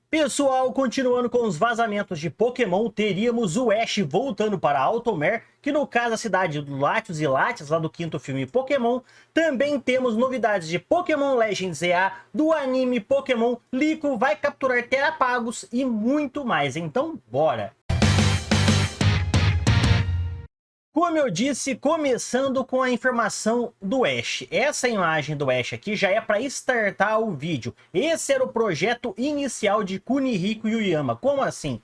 Pessoal, continuando com os vazamentos de Pokémon, teríamos o Ash voltando para Altomare, que no caso é a cidade do Latios e Latias, lá do quinto filme Pokémon. Também temos novidades de Pokémon Legends EA, do anime Pokémon, Lico vai capturar Terapagos e muito mais. Então, bora! Como eu disse, começando com a informação do Ash. Essa imagem do Ash aqui já é para startar o vídeo. Esse era o projeto inicial de Kunihiko Yuyama. Como assim?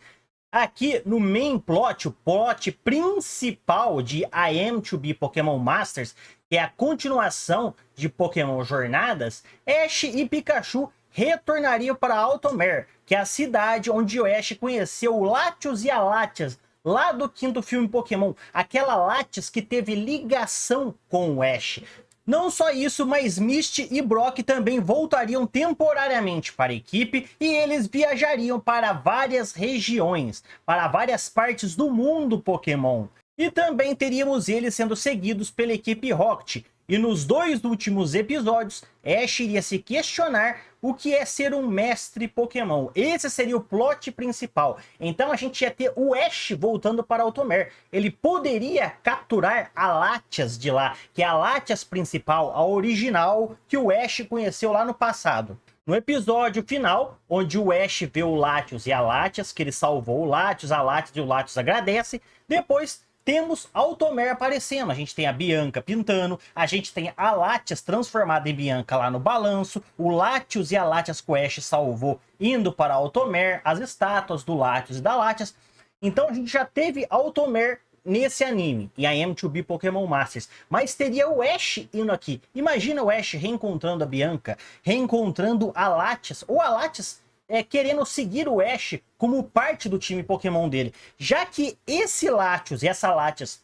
Aqui no main plot, o plot principal de I Am to Be Pokémon Masters, que é a continuação de Pokémon Jornadas, Ash e Pikachu retornariam para Altomare, que é a cidade onde o Ash conheceu o Latios e a Latias, lá do quinto filme Pokémon, aquela Latias que teve ligação com o Ash. Não só isso, mas Misty e Brock também voltariam temporariamente para a equipe e eles viajariam para várias regiões, para várias partes do mundo Pokémon. E também teríamos eles sendo seguidos pela equipe Rocket. E nos dois últimos episódios, Ash iria se questionar o que é ser um mestre Pokémon. Esse seria o plot principal. Então a gente ia ter o Ash voltando para Altomare. Ele poderia capturar a Latias de lá, que é a Latias principal, a original que o Ash conheceu lá no passado. No episódio final, onde o Ash vê o Latios e a Latias, que ele salvou o Latios, a Latias e o Latios agradece. Depois temos Altomare aparecendo, a gente tem a Bianca pintando, a gente tem a Latias transformada em Bianca lá no balanço, o Latios e a Latias que o Ash salvou indo para Altomare, as estátuas do Latios e da Latias. Então a gente já teve Altomare nesse anime, e I Am to Be Pokémon Masters, mas teria o Ash indo aqui. Imagina o Ash reencontrando a Bianca, reencontrando a Latias, ou a Latias querendo seguir o Ash como parte do time Pokémon dele. Já que esse Latios e essa Latias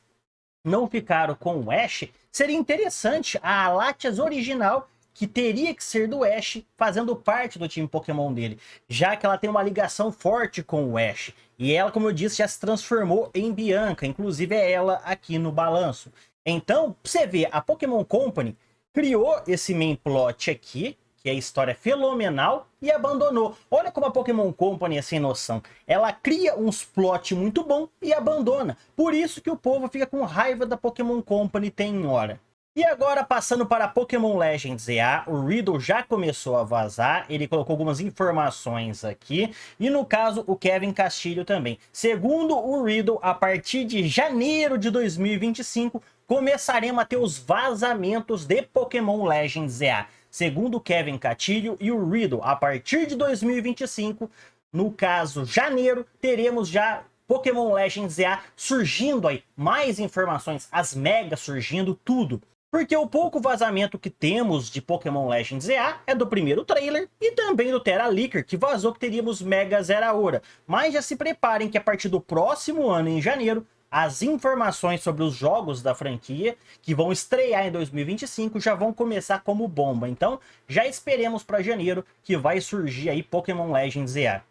não ficaram com o Ash, seria interessante a Latias original, que teria que ser do Ash, fazendo parte do time Pokémon dele, já que ela tem uma ligação forte com o Ash. E ela, como eu disse, já se transformou em Bianca, inclusive é ela aqui no balanço. Então, você vê, a Pokémon Company criou esse main plot aqui, que é a história fenomenal, e abandonou. Olha como a Pokémon Company é sem noção. Ela cria uns plot muito bom e abandona. Por isso que o povo fica com raiva da Pokémon Company tem hora. E agora, passando para Pokémon Legends EA, o Riddle já começou a vazar, ele colocou algumas informações aqui, e no caso o Kevin Castilho também. Segundo o Riddle, a partir de janeiro de 2025, começaremos a ter os vazamentos de Pokémon Legends EA. Segundo o Kevin Castilho e o Riddle, a partir de 2025, no caso janeiro, teremos já Pokémon Legends EA surgindo aí, mais informações, as megas surgindo, tudo. Porque o pouco vazamento que temos de Pokémon Legends EA é do primeiro trailer e também do Tera Leaker, que vazou que teríamos Mega Zeraora. Mas já se preparem que a partir do próximo ano, em janeiro, as informações sobre os jogos da franquia, que vão estrear em 2025, já vão começar como bomba. Então, já esperemos para janeiro que vai surgir aí Pokémon Legends EA.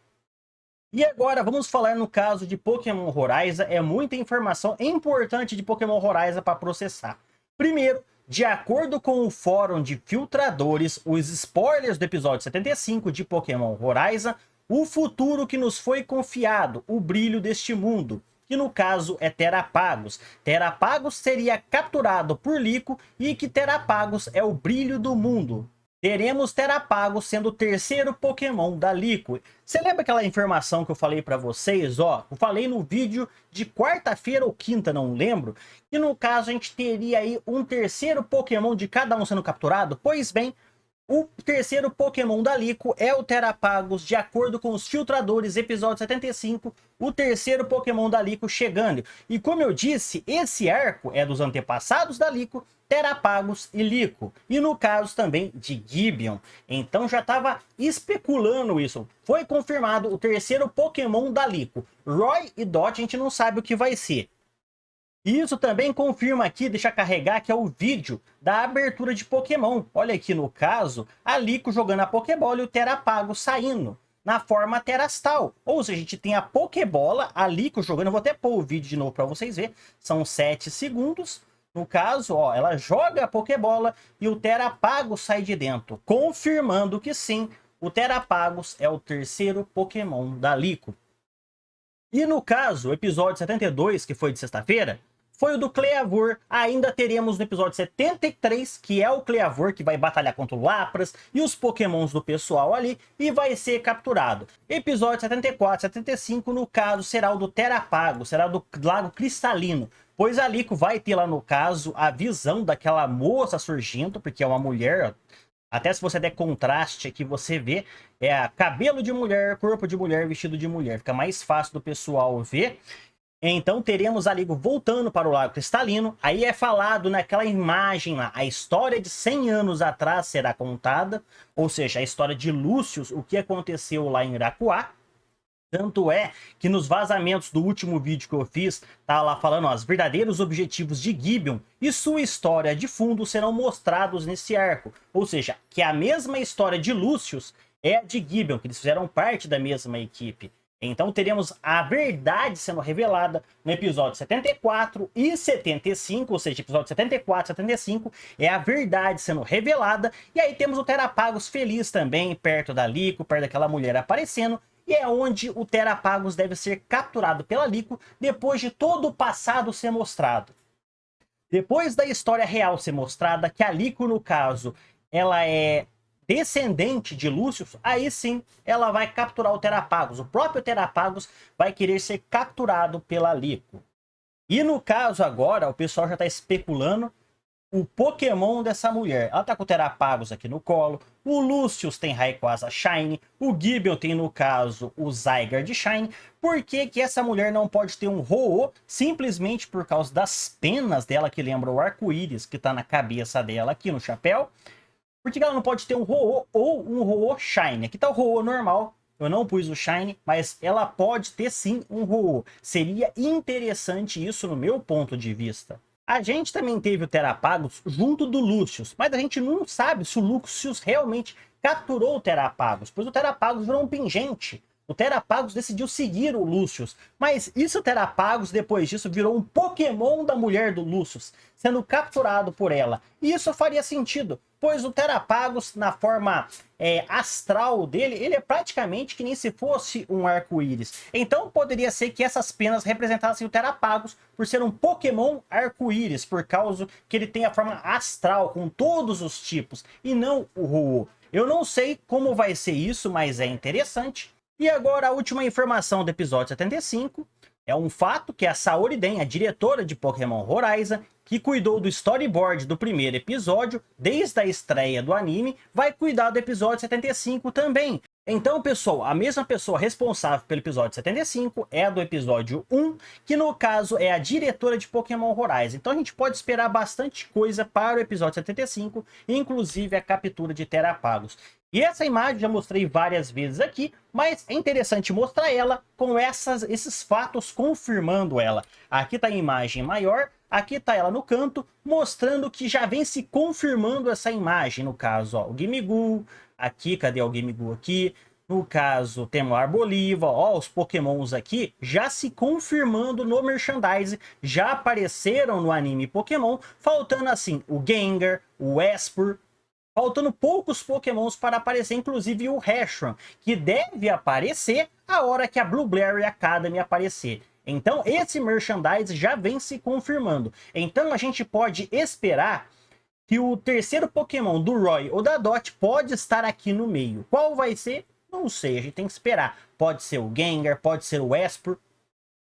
E agora vamos falar no caso de Pokémon Horizon. É muita informação importante de Pokémon Horizon para processar. Primeiro, de acordo com o fórum de filtradores, os spoilers do episódio 75 de Pokémon Horizon, o futuro que nos foi confiado, o brilho deste mundo, que no caso é Terapagos. Terapagos seria capturado por Lico e que Terapagos é o brilho do mundo. Teremos Terapagos sendo o terceiro Pokémon da Lico. Você lembra aquela informação que eu falei para vocês? Ó, eu falei no vídeo de quarta-feira ou quinta, não lembro, que no caso a gente teria aí um terceiro Pokémon de cada um sendo capturado? Pois bem, o terceiro Pokémon da Lico é o Terapagos, de acordo com os filtradores, episódio 75, o terceiro Pokémon da Lico chegando. E como eu disse, esse arco é dos antepassados da Lico, Terapagos e Lico. E no caso também de Gideon. Então já estava especulando isso. Foi confirmado o terceiro Pokémon da Lico. Roy e Dot a gente não sabe o que vai ser. Isso também confirma aqui, deixa carregar, que é o vídeo da abertura de Pokémon. Olha aqui no caso, a Lico jogando a Pokébola e o Terapago saindo na forma Terastal. Ou seja, a gente tem a Pokébola, a Lico jogando. Eu vou até pôr o vídeo de novo para vocês verem. São 7 segundos. No caso, ó, ela joga a Pokébola e o Terapago sai de dentro, confirmando que sim, o Terapagos é o terceiro Pokémon da Lico. E no caso, o episódio 72, que foi de sexta-feira, foi o do Cleavor. Ainda teremos no episódio 73, que é o Cleavor, que vai batalhar contra o Lapras e os pokémons do pessoal ali, e vai ser capturado. Episódio 74, 75, no caso, será o do Terapago, será do Lago Cristalino, pois a Lico vai ter lá, no caso, a visão daquela moça surgindo, porque é uma mulher. Até se você der contraste aqui, você vê, cabelo de mulher, corpo de mulher, vestido de mulher. Fica mais fácil do pessoal ver. Então teremos a Lico voltando para o Lago Cristalino. Aí é falado naquela imagem lá, a história de 100 anos atrás será contada. Ou seja, a história de Lúcius, o que aconteceu lá em Iraquá. Tanto é que nos vazamentos do último vídeo que eu fiz, tá lá falando, ó, os verdadeiros objetivos de Gibeon e sua história de fundo serão mostrados nesse arco. Ou seja, que a mesma história de Lúcius é a de Gibeon, que eles fizeram parte da mesma equipe. Então teremos a verdade sendo revelada no episódio 74 e 75, ou seja, episódio 74 e 75 é a verdade sendo revelada. E aí temos o Terapagos feliz também, perto da Lico, perto daquela mulher aparecendo. E é onde o Terapagos deve ser capturado pela Lico depois de todo o passado ser mostrado. Depois da história real ser mostrada, que a Lico, no caso, ela é descendente de Lúcius, aí sim ela vai capturar o Terapagos. O próprio Terapagos vai querer ser capturado pela Lico. E no caso agora, o pessoal já está especulando o Pokémon dessa mulher. Ela tá com o Terapagos aqui no colo. O Lúcius tem Rayquaza Shine. O Gibeon tem, no caso, o Zygarde Shine. Por que que essa mulher não pode ter um Ho-Oh? Simplesmente por causa das penas dela, que lembra o arco-íris que tá na cabeça dela aqui no chapéu. Por que ela não pode ter um Ho-Oh ou um Ho-Oh Shine? Aqui tá o Ho-Oh normal. Eu não pus o Shine, mas ela pode ter sim um Ho-Oh. Seria interessante isso no meu ponto de vista. A gente também teve o Terapagos junto do Lúcius, mas a gente não sabe se o Lúcius realmente capturou o Terapagos, pois o Terapagos virou um pingente. O Terapagos decidiu seguir o Lúcius, mas e se o Terapagos depois disso virou um Pokémon da mulher do Lúcius, sendo capturado por ela? E isso faria sentido, pois o Terapagos, na forma astral dele, ele é praticamente que nem se fosse um arco-íris. Então poderia ser que essas penas representassem o Terapagos por ser um Pokémon arco-íris, por causa que ele tem a forma astral com todos os tipos, e não o Ho-Oh. Eu não sei como vai ser isso, mas é interessante. E agora a última informação do episódio 75 é um fato que a Saori Den, a diretora de Pokémon Horizon, que cuidou do storyboard do primeiro episódio desde a estreia do anime, vai cuidar do episódio 75 também. Então, pessoal, a mesma pessoa responsável pelo episódio 75 é a do episódio 1, que no caso é a diretora de Pokémon Horizon. Então a gente pode esperar bastante coisa para o episódio 75, inclusive a captura de Terapagos. E essa imagem já mostrei várias vezes aqui, mas é interessante mostrar ela com esses fatos confirmando ela. Aqui está a imagem maior, aqui está ela no canto, mostrando que já vem se confirmando essa imagem. No caso, ó, o Gimmighoul, aqui, cadê o Gimmighoul aqui? No caso, temos o Arboliva, ó, os Pokémons aqui já se confirmando no merchandise, já apareceram no anime Pokémon, faltando assim o Gengar, o Espurr, faltando poucos Pokémons para aparecer, inclusive o Reshiram, que deve aparecer a hora que a Blueberry Academy aparecer. Então esse merchandise já vem se confirmando. Então a gente pode esperar que o terceiro Pokémon do Roy ou da Dot pode estar aqui no meio. Qual vai ser? Não sei, a gente tem que esperar. Pode ser o Gengar, pode ser o Espurr.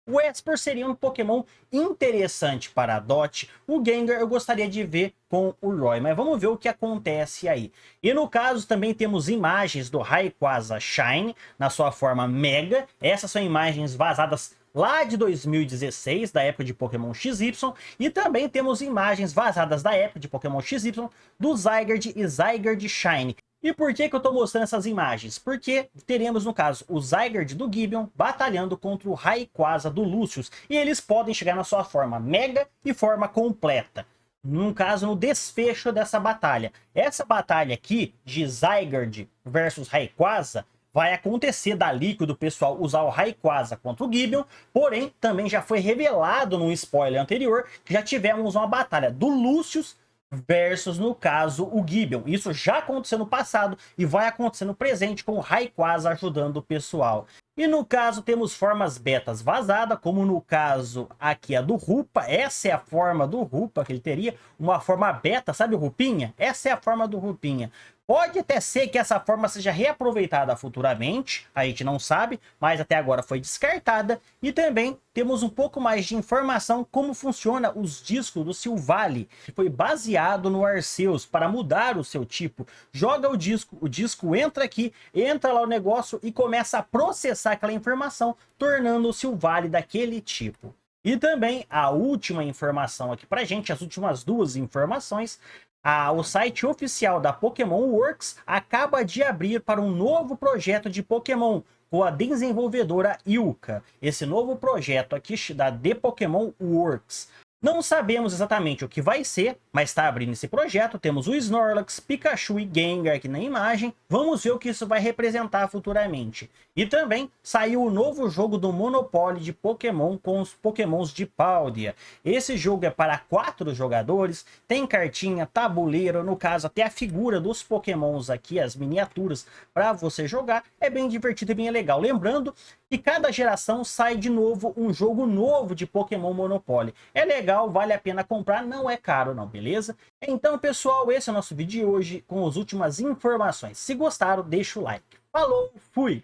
O Espurr seria um Pokémon interessante para a Dot. O Gengar eu gostaria de ver com o Roy, mas vamos ver o que acontece aí. E no caso também temos imagens do Rayquaza Shine na sua forma Mega. Essas são imagens vazadas lá de 2016, da época de Pokémon XY. E também temos imagens vazadas da época de Pokémon XY do Zygarde e Zygarde Shine. E por que que eu tô mostrando essas imagens? Porque teremos, no caso, o Zygarde do Gibeon batalhando contra o Rayquaza do Lúcius. E eles podem chegar na sua forma Mega e forma completa. No caso, no desfecho dessa batalha. Essa batalha aqui, de Zygarde versus Rayquaza, vai acontecer dali que o pessoal usar o Rayquaza contra o Gibeon. Porém, também já foi revelado num spoiler anterior que já tivemos uma batalha do Lúcius versus, no caso, o Gideon. Isso já aconteceu no passado e vai acontecer no presente com o Rayquaza ajudando o pessoal. E no caso temos formas betas vazadas, como no caso aqui a do Rupa. Essa é a forma do Rupa que ele teria, uma forma beta, sabe o Rupinha? Essa é a forma do Rupinha. Pode até ser que essa forma seja reaproveitada futuramente, a gente não sabe, mas até agora foi descartada. E também temos um pouco mais de informação como funciona os discos do Silvally, que foi baseado no Arceus para mudar o seu tipo. Joga o disco entra aqui, entra lá o negócio e começa a processar aquela informação, tornando o Silvally daquele tipo. E também a última informação aqui pra gente, as últimas duas informações, o site oficial da Pokémon Works acaba de abrir para um novo projeto de Pokémon com a desenvolvedora Ilka. Esse novo projeto aqui da The Pokémon Works. Não sabemos exatamente o que vai ser, mas está abrindo esse projeto. Temos o Snorlax, Pikachu e Gengar aqui na imagem. Vamos ver o que isso vai representar futuramente. E também saiu o novo jogo do Monopoly de Pokémon com os Pokémons de Paldea. Esse jogo é para 4 jogadores, tem cartinha, tabuleiro, no caso até a figura dos Pokémons aqui, as miniaturas para você jogar. É bem divertido e bem legal. Lembrando que cada geração sai de novo um jogo novo de Pokémon Monopoly. É legal, vale a pena comprar, não é caro não, beleza? Então pessoal, esse é o nosso vídeo de hoje com as últimas informações. Se gostaram, deixa o like. Falou, fui!